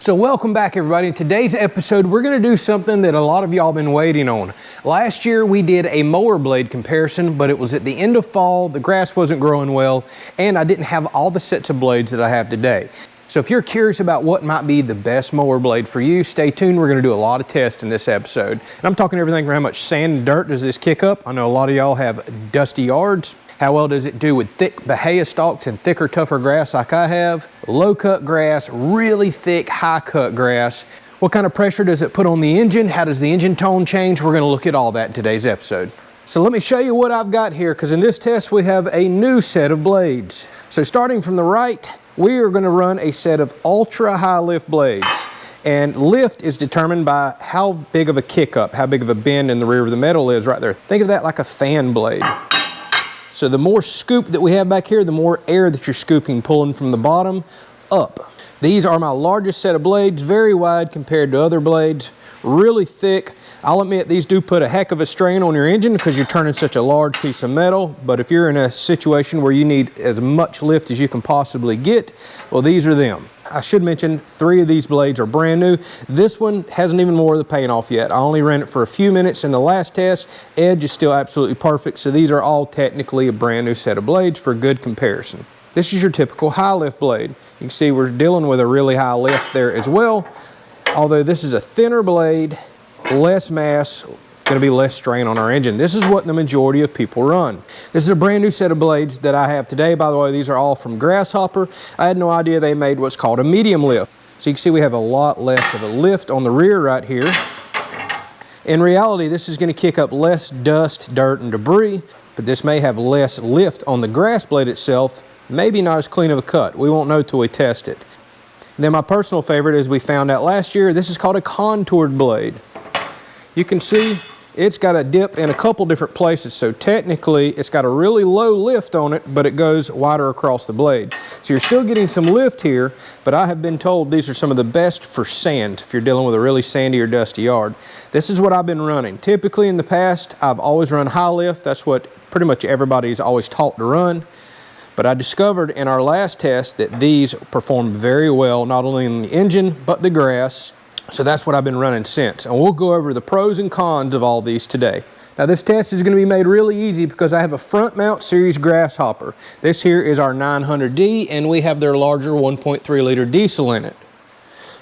So welcome back everybody. In today's episode, we're gonna do something that a lot of y'all been waiting on. Last year we did a mower blade comparison, but it was at the end of fall, the grass wasn't growing well, and I didn't have all the sets of blades that I have today. So if you're curious about what might be the best mower blade for you, stay tuned. We're gonna do a lot of tests in this episode. And I'm talking everything from how much sand and dirt does this kick up. I know a lot of y'all have dusty yards. How well does it do with thick bahia stalks and thicker, tougher grass like I have? Low cut grass, really thick, high cut grass. What kind of pressure does it put on the engine? How does the engine tone change? We're gonna look at all that in today's episode. So let me show you what I've got here, because in this test we have a new set of blades. So starting from the right, we are gonna run a set of ultra high lift blades. And lift is determined by how big of a kick up, how big of a bend in the rear of the metal is right there. Think of that like a fan blade. So the more scoop that we have back here, the more air that you're scooping, pulling from the bottom up. These are my largest set of blades, very wide compared to other blades, really thick. I'll admit these do put a heck of a strain on your engine because you're turning such a large piece of metal, but if you're in a situation where you need as much lift as you can possibly get, well, these are them. I should mention 3 of these blades are brand new. This one hasn't even wore the paint off yet. I only ran it for a few minutes in the last test. Edge is still absolutely perfect, so these are all technically a brand new set of blades for good comparison. This is your typical high lift blade. You can see we're dealing with a really high lift there as well. Although this is a thinner blade, less mass, going to be less strain on our engine. This is what the majority of people run. This is a brand new set of blades that I have today. By the way, these are all from Grasshopper. I had no idea they made what's called a medium lift. So you can see we have a lot less of a lift on the rear right here. In reality, this is going to kick up less dust, dirt, and debris, but this may have less lift on the grass blade itself, maybe not as clean of a cut. We won't know till we test it. And then my personal favorite, as we found out last year, this is called a contoured blade. You can see it's got a dip in a couple different places, so technically it's got a really low lift on it, but it goes wider across the blade. So you're still getting some lift here, but I have been told these are some of the best for sand if you're dealing with a really sandy or dusty yard. This is what I've been running. Typically in the past, I've always run high lift. That's what pretty much everybody's always taught to run. But I discovered in our last test that these perform very well, not only in the engine, but the grass. So that's what I've been running since. And we'll go over the pros and cons of all these today. Now this test is going to be made really easy because I have a front mount series Grasshopper. This here is our 900D, and we have their larger 1.3 liter diesel in it.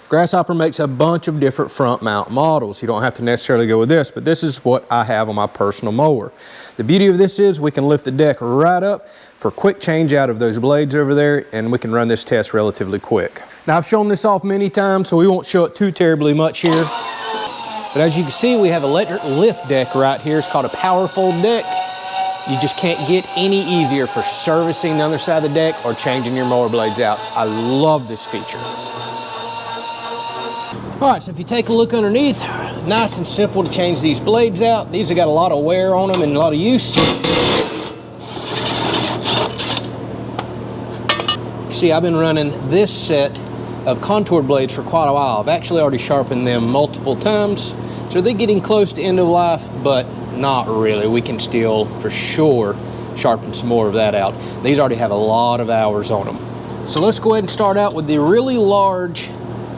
Grasshopper makes a bunch of different front mount models. You don't have to necessarily go with this, but this is what I have on my personal mower. The beauty of this is we can lift the deck right up for quick change out of those blades over there, and we can run this test relatively quick. Now I've shown this off many times, so we won't show it too terribly much here. But as you can see, we have electric lift deck right here. It's called a powerful deck. You just can't get any easier for servicing the other side of the deck or changing your mower blades out. I love this feature. All right, so if you take a look underneath, nice and simple to change these blades out. These have got a lot of wear on them and a lot of use. See, I've been running this set of contour blades for quite a while. I've actually already sharpened them multiple times. So they're getting close to end of life, but not really. We can still, for sure, sharpen some more of that out. These already have a lot of hours on them. So let's go ahead and start out with the really large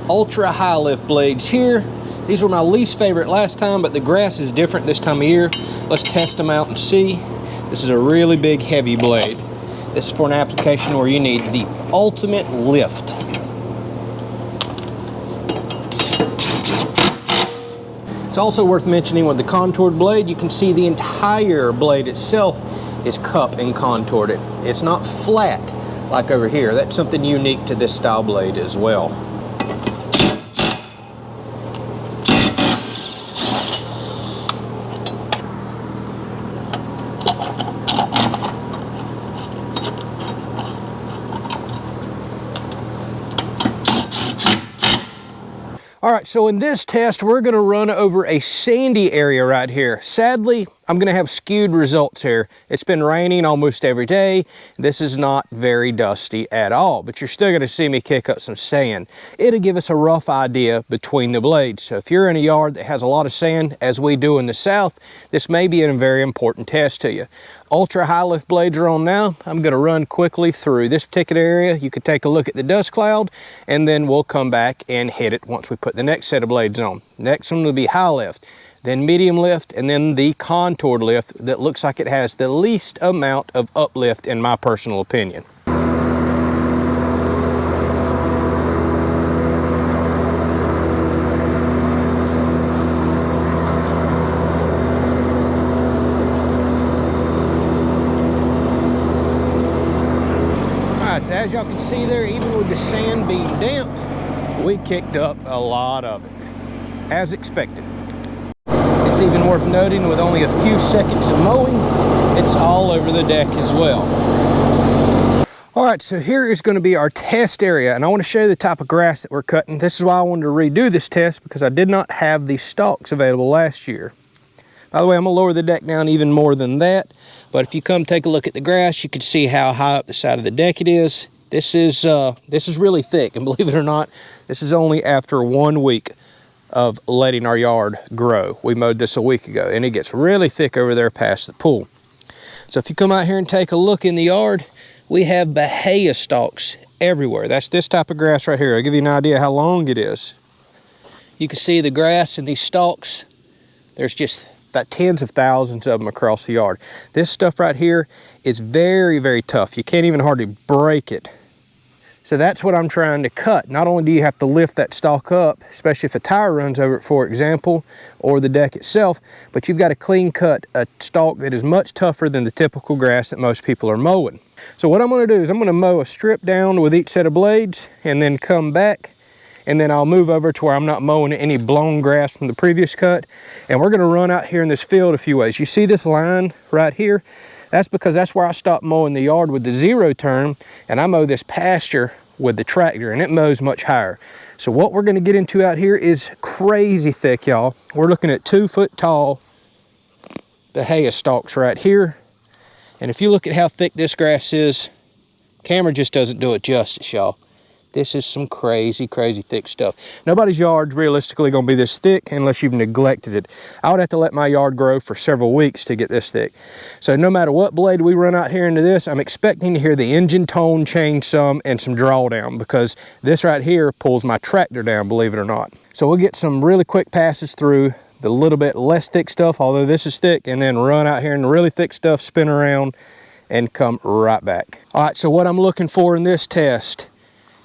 ultra high lift blades here. These were my least favorite last time, but the grass is different this time of year. Let's test them out and see. This is a really big heavy blade. This is for an application where you need the ultimate lift. It's also worth mentioning with the contoured blade, you can see the entire blade itself is cupped and contoured. It's not flat like over here. That's something unique to this style blade as well. All right, so in this test, we're gonna run over a sandy area right here. Sadly, I'm gonna have skewed results here. It's been raining almost every day. This is not very dusty at all, but you're still gonna see me kick up some sand. It'll give us a rough idea between the blades. So if you're in a yard that has a lot of sand, as we do in the South, this may be a very important test to you. Ultra high lift blades are on now. I'm gonna run quickly through this particular area. You can take a look at the dust cloud, and then we'll come back and hit it once we put the next set of blades on. Next one will be high lift, then medium lift, and then the contoured lift that looks like it has the least amount of uplift in my personal opinion. Alright, so as y'all can see there, even with the sand being damp, we kicked up a lot of it, as expected. It's even worth noting, with only a few seconds of mowing, it's all over the deck as well. All right, so here is going to be our test area, and I want to show you the type of grass that we're cutting. This is why I wanted to redo this test, because I did not have these stalks available last year. By the way, I'm going to lower the deck down even more than that, but if you come take a look at the grass, you can see how high up the side of the deck it is. This is really thick, and believe it or not, this is only after 1 week of letting our yard grow. We mowed this a week ago, and it gets really thick over there past the pool. So if you come out here and take a look in the yard, we have bahia stalks everywhere. That's this type of grass right here. I'll give you an idea how long it is. You can see the grass in these stalks. There's just about tens of thousands of them across the yard. This stuff right here is very, very tough. You can't even hardly break it. So that's what I'm trying to cut. Not only do you have to lift that stalk up, especially if a tire runs over it, for example, or the deck itself, but you've got to clean cut a stalk that is much tougher than the typical grass that most people are mowing. So what I'm going to do is I'm going to mow a strip down with each set of blades, and then come back, and then I'll move over to where I'm not mowing any blown grass from the previous cut. And we're going to run out here in this field a few ways. You see this line right here? That's because that's where I stopped mowing the yard with the zero turn, and I mow this pasture with the tractor, and it mows much higher. So what we're going to get into out here is crazy thick, y'all. We're looking at 2 foot tall bahia stalks right here. And if you look at how thick this grass is, camera just doesn't do it justice, y'all. This is some crazy, crazy thick stuff. Nobody's yard's realistically going to be this thick unless you've neglected it. I would have to let my yard grow for several weeks to get this thick. So no matter what blade we run out here into this, I'm expecting to hear the engine tone change some and some drawdown, because this right here pulls my tractor down, believe it or not. So we'll get some really quick passes through the little bit less thick stuff, although this is thick, and then run out here in the really thick stuff, spin around, and come right back. All right, so what I'm looking for in this test: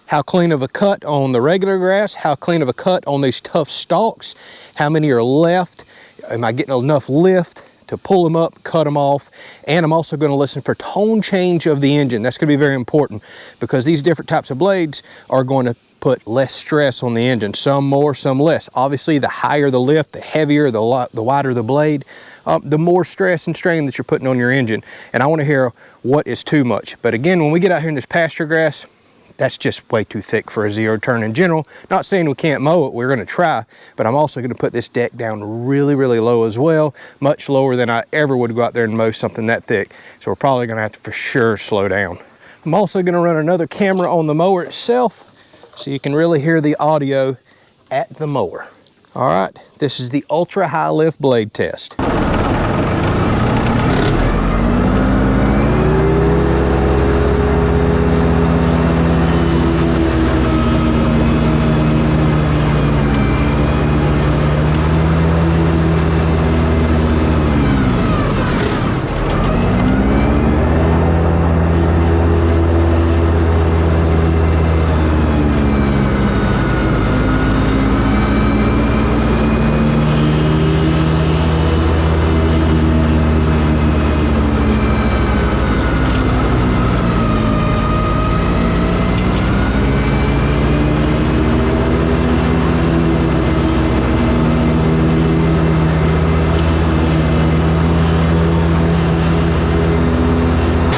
how clean of a cut on the regular grass, how clean of a cut on these tough stalks, how many are left, am I getting enough lift to pull them up, cut them off, and I'm also going to listen for tone change of the engine. That's going to be very important, because these different types of blades are going to put less stress on the engine, some more, some less. Obviously, the higher the lift, the heavier, the wider the blade, the more stress and strain that you're putting on your engine. And I want to hear what is too much. But again, when we get out here in this pasture grass, that's just way too thick for a zero turn in general. Not saying we can't mow it, we're going to try, but I'm also going to put this deck down really, really low as well, much lower than I ever would go out there and mow something that thick. So we're probably going to have to for sure slow down. I'm also going to run another camera on the mower itself so you can really hear the audio at the mower. All right, this is the ultra high lift blade test.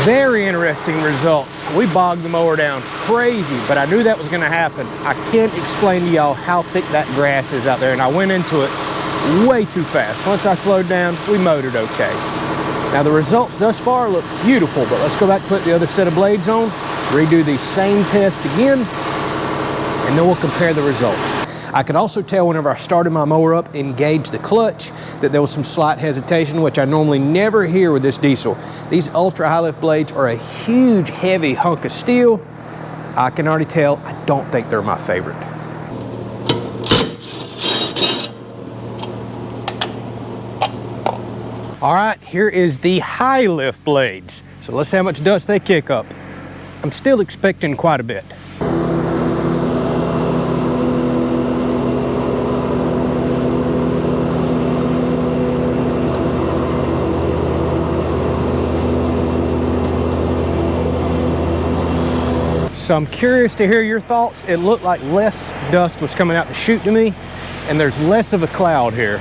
Very interesting results. We bogged the mower down crazy, but I knew that was going to happen. I can't explain to y'all how thick that grass is out there, and I went into it way too fast. Once I slowed down, we mowed it okay. Now the results thus far look beautiful, but let's go back and put the other set of blades on, redo the same test again, and then we'll compare the results. I could also tell whenever I started my mower up, engaged the clutch, that there was some slight hesitation, which I normally never hear with this diesel. These ultra high lift blades are a huge, heavy hunk of steel. I can already tell, I don't think they're my favorite. All right, here is the high lift blades. So let's see how much dust they kick up. I'm still expecting quite a bit. So I'm curious to hear your thoughts. It looked like less dust was coming out the chute to me, and there's less of a cloud here.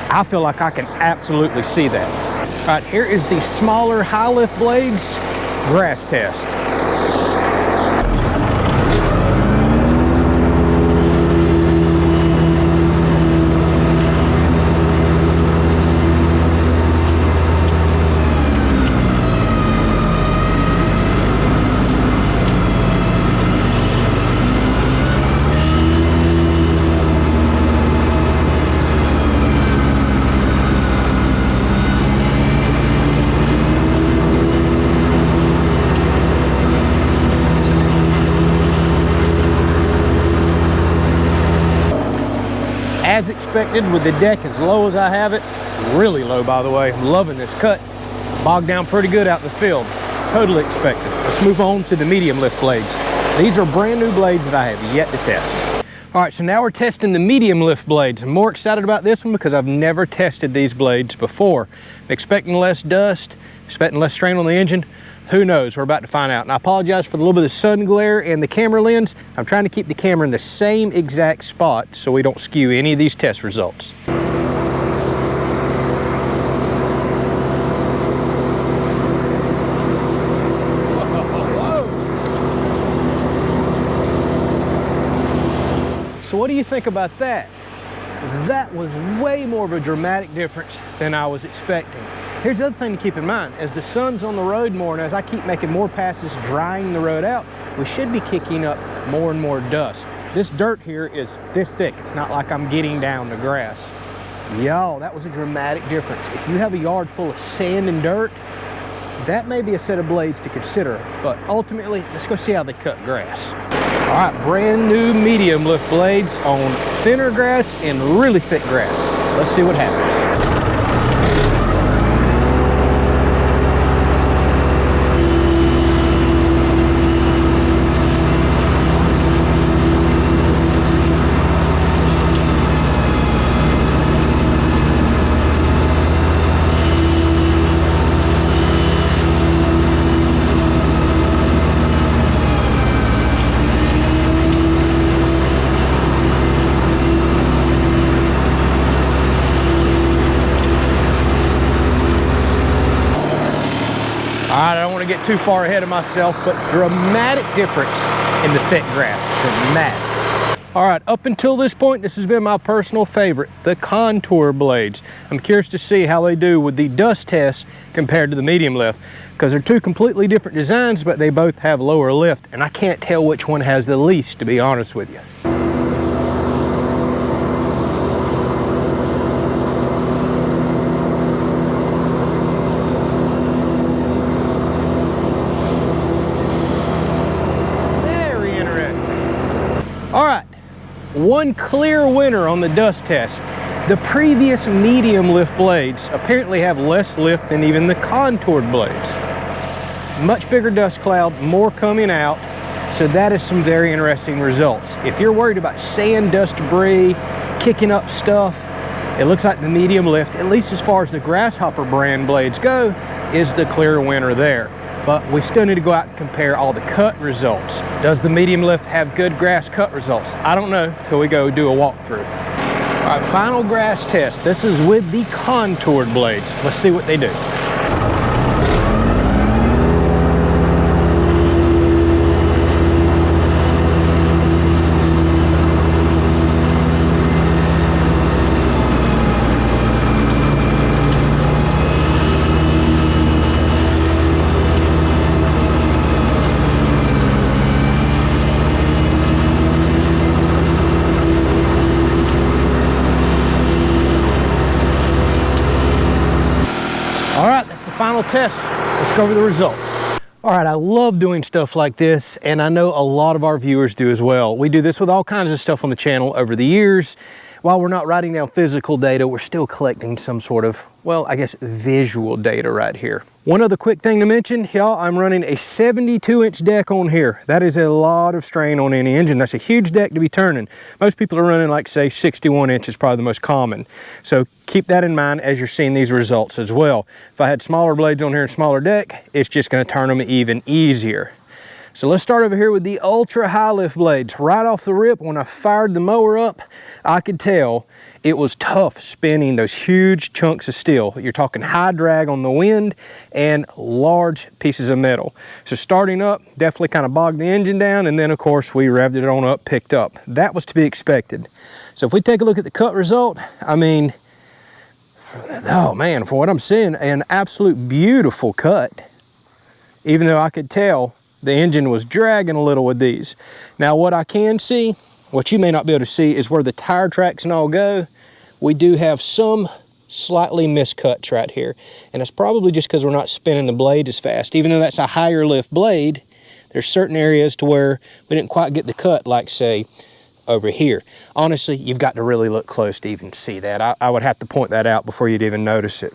I feel like I can absolutely see that. All right, here is the smaller high lift blades grass test. As expected, with the deck as low as I have it, really low by the way, I'm loving this cut, bogged down pretty good out in the field, totally expected. Let's move on to the medium lift blades. These are brand new blades that I have yet to test. All right, so now we're testing the medium lift blades. I'm more excited about this one because I've never tested these blades before. I'm expecting less dust, expecting less strain on the engine. Who knows? We're about to find out. And I apologize for the little bit of sun glare and the camera lens. I'm trying to keep the camera in the same exact spot so we don't skew any of these test results. So what do you think about that? That was way more of a dramatic difference than I was expecting. Here's the other thing to keep in mind. As the sun's on the road more and as I keep making more passes, drying the road out, we should be kicking up more and more dust. This dirt here is this thick. It's not like I'm getting down the grass. Y'all, that was a dramatic difference. If you have a yard full of sand and dirt, that may be a set of blades to consider. But ultimately, let's go see how they cut grass. All right, brand new medium lift blades on thinner grass and really thick grass. Let's see what happens. All right, I don't want to get too far ahead of myself, but dramatic difference in the thick grass, dramatic. All right, up until this point, this has been my personal favorite, the contour blades. I'm curious to see how they do with the dust test compared to the medium lift, because they're two completely different designs, but they both have lower lift, and I can't tell which one has the least, to be honest with you. All right, one clear winner on the dust test. The previous medium lift blades apparently have less lift than even the contoured blades. Much bigger dust cloud, more coming out, so that is some very interesting results. If you're worried about sand, dust, debris, kicking up stuff, it looks like the medium lift, at least as far as the Grasshopper brand blades go, is the clear winner there. But we still need to go out and compare all the cut results. Does the medium lift have good grass cut results? I don't know till we go do a walkthrough. All right, final grass test. This is with the contoured blades. Let's see what they do. All right, that's the final test. Let's go over the results. All right, I love doing stuff like this, and I know a lot of our viewers do as well. We do this with all kinds of stuff on the channel over the years. While we're not writing down physical data, we're still collecting some sort of, well, I guess visual data right here. One other quick thing to mention, y'all, I'm running a 72-inch deck on here. That is a lot of strain on any engine. That's a huge deck to be turning. Most people are running, like, say, 61 inches, probably the most common. So keep that in mind as you're seeing these results as well. If I had smaller blades on here and smaller deck, it's just going to turn them even easier. So let's start over here with the ultra high lift blades. Right off the rip, when I fired the mower up, I could tell it was tough spinning those huge chunks of steel. You're talking high drag on the wind and large pieces of metal. So starting up, definitely kind of bogged the engine down, and then of course we revved it on up, picked up. That was to be expected. So if we take a look at the cut result, I mean, oh man, for what I'm seeing, an absolute beautiful cut. Even though I could tell the engine was dragging a little with these. Now what I can see, what you may not be able to see, is where the tire tracks and all go. We do have some slightly miscuts right here. And it's probably just because we're not spinning the blade as fast. Even though that's a higher lift blade, there's certain areas to where we didn't quite get the cut, like say over here. Honestly, you've got to really look close to even see that. I would have to point that out before you'd even notice it.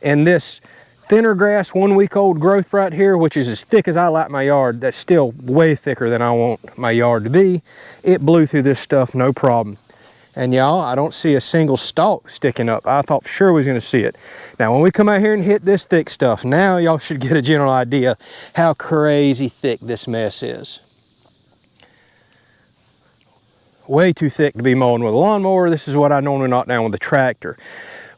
And this thinner grass, 1 week old growth right here, which is as thick as I like my yard, that's still way thicker than I want my yard to be. It blew through this stuff no problem. And y'all, I don't see a single stalk sticking up. I thought for sure we was gonna see it. Now when we come out here and hit this thick stuff, now y'all should get a general idea how crazy thick this mess is. Way too thick to be mowing with a lawnmower. This is what I normally knock down with a tractor.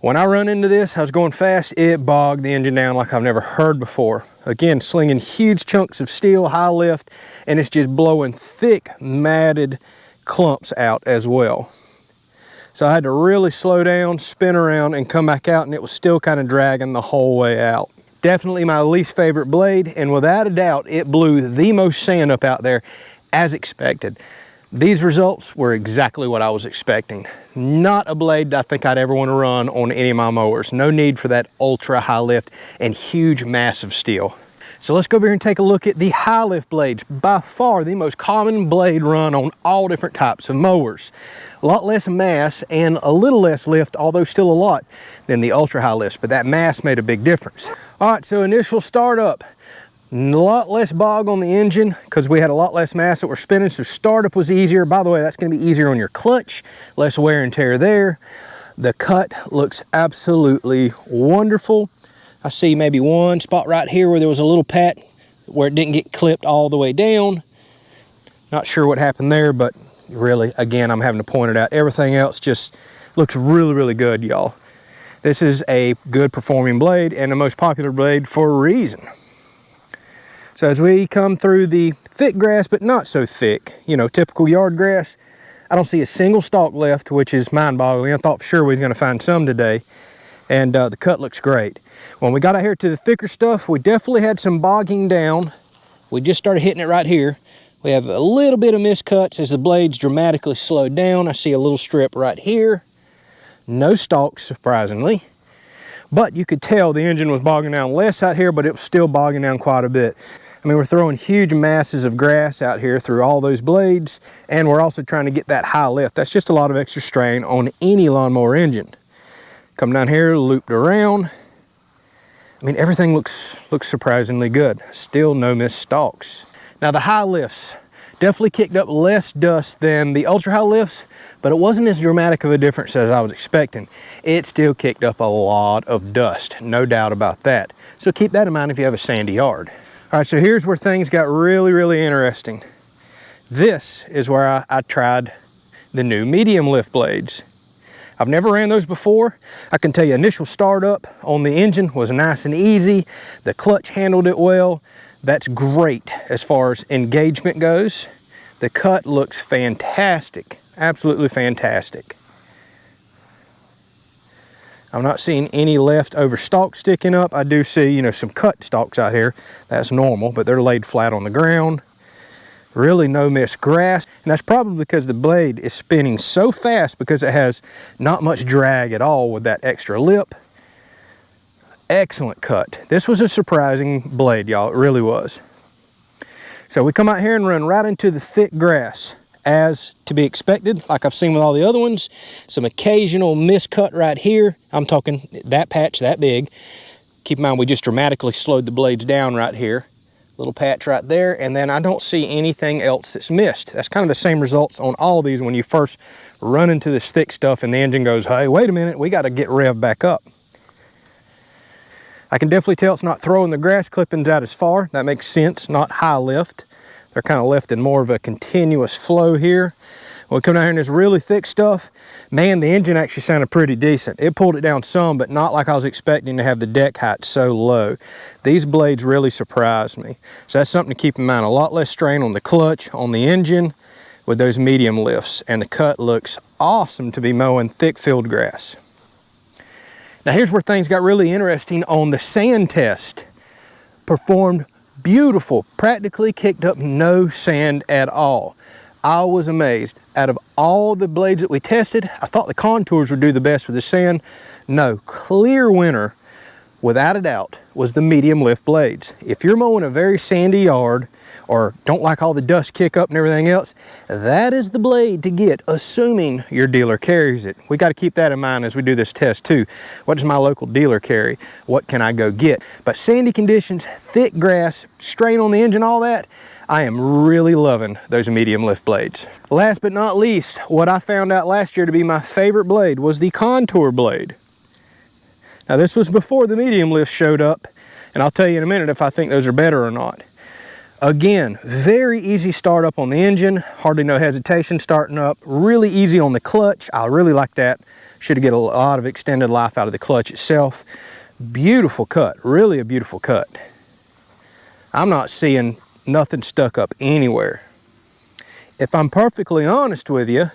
When I run into this, I was going fast, it bogged the engine down like I've never heard before. Again, slinging huge chunks of steel, high lift, and it's just blowing thick, matted clumps out as well. So I had to really slow down, spin around, and come back out, and it was still kind of dragging the whole way out. Definitely my least favorite blade, and without a doubt, it blew the most sand up out there as expected. These results were exactly what I was expecting. Not a blade I think I'd ever want to run on any of my mowers. No need for that ultra high lift and huge massive steel. So let's go over here and take a look at the high lift blades. By far the most common blade run on all different types of mowers. A lot less mass and a little less lift, although still a lot, than the ultra high lifts, but that mass made a big difference. All right, so initial startup. A lot less bog on the engine because we had a lot less mass that we're spinning, so startup was easier. By the way, that's going to be easier on your clutch, less wear and tear there. The cut looks absolutely wonderful. I see maybe one spot right here where there was a little pat where it didn't get clipped all the way down. Not sure what happened there, but really, again, I'm having to point it out. Everything else just looks really, really good, y'all. This is a good performing blade and the most popular blade for a reason. So as we come through the thick grass, but not so thick, you know, typical yard grass, I don't see a single stalk left, which is mind-boggling. I thought for sure we was going to find some today, and the cut looks great. When we got out here to the thicker stuff, we definitely had some bogging down. We just started hitting it right here. We have a little bit of miscuts as the blades dramatically slowed down. I see a little strip right here. No stalks, surprisingly. But you could tell the engine was bogging down less out here, but it was still bogging down quite a bit. I mean, we're throwing huge masses of grass out here through all those blades, and we're also trying to get that high lift. That's just a lot of extra strain on any lawnmower engine. Come down here, looped around. I mean, everything looks surprisingly good. Still no missed stalks. Now the high lifts definitely kicked up less dust than the ultra high lifts, but it wasn't as dramatic of a difference as I was expecting. It still kicked up a lot of dust, no doubt about that. So keep that in mind if you have a sandy yard. All right, so here's where things got really, really interesting. This is where I tried the new medium lift blades. I've never ran those before. I can tell you initial startup on the engine was nice and easy. The clutch handled it well. That's great as far as engagement goes. The cut looks fantastic, absolutely fantastic. I'm not seeing any leftover stalks sticking up. I do see, you know, some cut stalks out here. That's normal, but they're laid flat on the ground. Really no missed grass. And that's probably because the blade is spinning so fast because it has not much drag at all with that extra lip. Excellent cut. This was a surprising blade, y'all. It really was. So we come out here and run right into the thick grass, as to be expected, like I've seen with all the other ones. Some occasional miscut right here. I'm talking that patch that big. Keep in mind, we just dramatically slowed the blades down right here. Little patch right there, and then I don't see anything else that's missed. That's kind of the same results on all these when you first run into this thick stuff and the engine goes, hey, wait a minute, we got to get revved back up. I can definitely tell it's not throwing the grass clippings out as far. That makes sense, not high lift. They're kind of left in more of a continuous flow here. When we come down here in this really thick stuff, man, the engine actually sounded pretty decent. It pulled it down some, but not like I was expecting to have the deck height so low. These blades really surprised me. So that's something to keep in mind. A lot less strain on the clutch, on the engine with those medium lifts. And the cut looks awesome to be mowing thick field grass. Now here's where things got really interesting on the sand test. Performed beautiful, practically kicked up no sand at all. I was amazed. Out of all the blades that we tested, I thought the contours would do the best with the sand. No, clear winner, without a doubt, was the medium lift blades. If you're mowing a very sandy yard or don't like all the dust kick up and everything else, that is the blade to get, assuming your dealer carries it. We got to keep that in mind as we do this test too. What does my local dealer carry? What can I go get? But sandy conditions, thick grass, strain on the engine, all that, I am really loving those medium lift blades. Last but not least, what I found out last year to be my favorite blade was the contour blade. Now this was before the medium lift showed up, and I'll tell you in a minute if I think those are better or not. Again, very easy start up on the engine, hardly no hesitation starting up, really easy on the clutch. I really like that. Should get a lot of extended life out of the clutch itself. Beautiful cut, really a beautiful cut. I'm not seeing nothing stuck up anywhere. If I'm perfectly honest with you,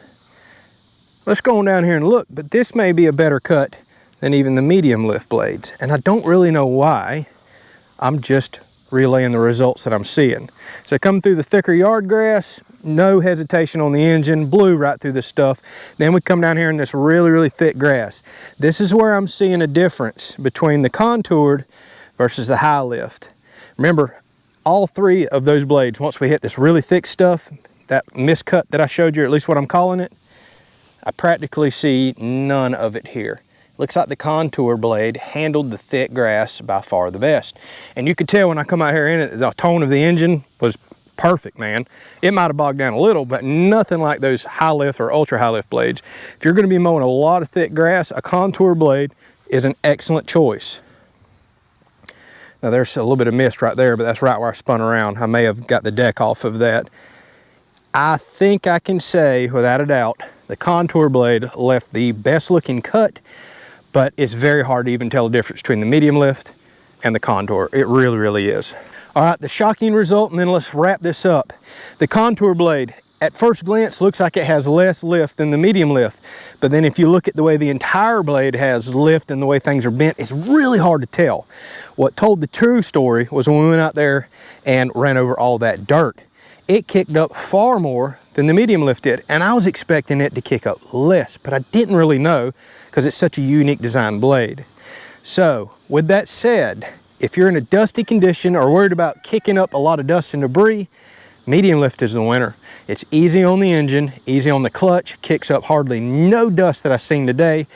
let's go on down here and look, but this may be a better cut than even the medium lift blades. And I don't really know why. I'm just relaying the results that I'm seeing. So come through the thicker yard grass, no hesitation on the engine, blew right through the stuff. Then we come down here in this really, really thick grass. This is where I'm seeing a difference between the contoured versus the high lift. Remember, all three of those blades, once we hit this really thick stuff, that miscut that I showed you, or at least what I'm calling it, I practically see none of it here. Looks like the contour blade handled the thick grass by far the best. And you could tell when I come out here in it, the tone of the engine was perfect, man. It might have bogged down a little, but nothing like those high lift or ultra high lift blades. If you're gonna be mowing a lot of thick grass, a contour blade is an excellent choice. Now there's a little bit of mist right there, but that's right where I spun around. I may have got the deck off of that. I think I can say without a doubt, the contour blade left the best looking cut, but it's very hard to even tell the difference between the medium lift and the contour. It really, really is. All right, the shocking result, and then let's wrap this up. The contour blade, at first glance, looks like it has less lift than the medium lift. But then if you look at the way the entire blade has lift and the way things are bent, it's really hard to tell. What told the true story was when we went out there and ran over all that dirt. It kicked up far more than the medium lift did. And I was expecting it to kick up less, but I didn't really know because it's such a unique design blade. So with that said, if you're in a dusty condition or worried about kicking up a lot of dust and debris, medium lift is the winner. It's easy on the engine, easy on the clutch, kicks up hardly no dust that I've seen today.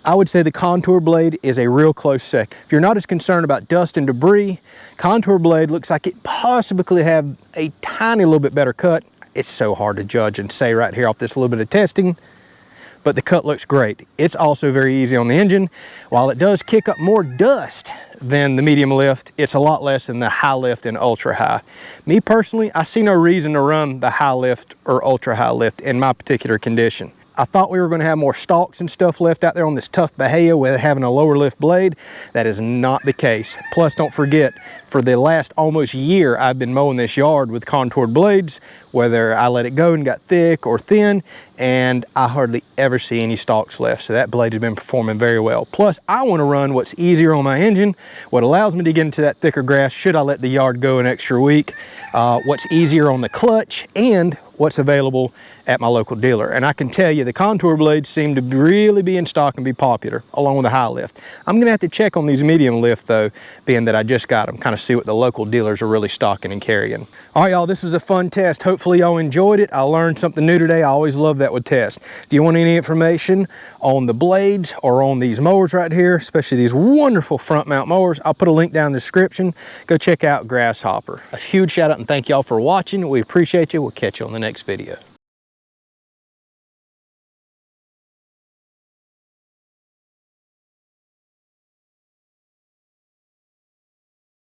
I would say the contour blade is a real close second. If you're not as concerned about dust and debris, contour blade looks like it possibly could have a tiny little bit better cut. It's so hard to judge and say right here off this little bit of testing, but the cut looks great. It's also very easy on the engine. While it does kick up more dust than the medium lift, it's a lot less than the high lift and ultra high. Me personally, I see no reason to run the high lift or ultra high lift in my particular condition. I thought we were going to have more stalks and stuff left out there on this tough Bahia with having a lower lift blade. That is not the case. Plus, don't forget, for the last almost year, I've been mowing this yard with contoured blades, whether I let it go and got thick or thin, and I hardly ever see any stalks left. So that blade has been performing very well. Plus, I want to run what's easier on my engine, what allows me to get into that thicker grass should I let the yard go an extra week, what's easier on the clutch, and what's available at my local dealer. And I can tell you the contour blades seem to really be in stock and be popular, along with the high lift. I'm gonna have to check on these medium lift though, being that I just got them, kind of see what the local dealers are really stocking and carrying. All right, y'all, this was a fun test. Hopefully y'all enjoyed it. I learned something new today. I always love that with tests. If you want any information on the blades or on these mowers right here, especially these wonderful front mount mowers, I'll put a link down in the description. Go check out Grasshopper. A huge shout out and thank y'all for watching. We appreciate you. We'll catch you on the next video.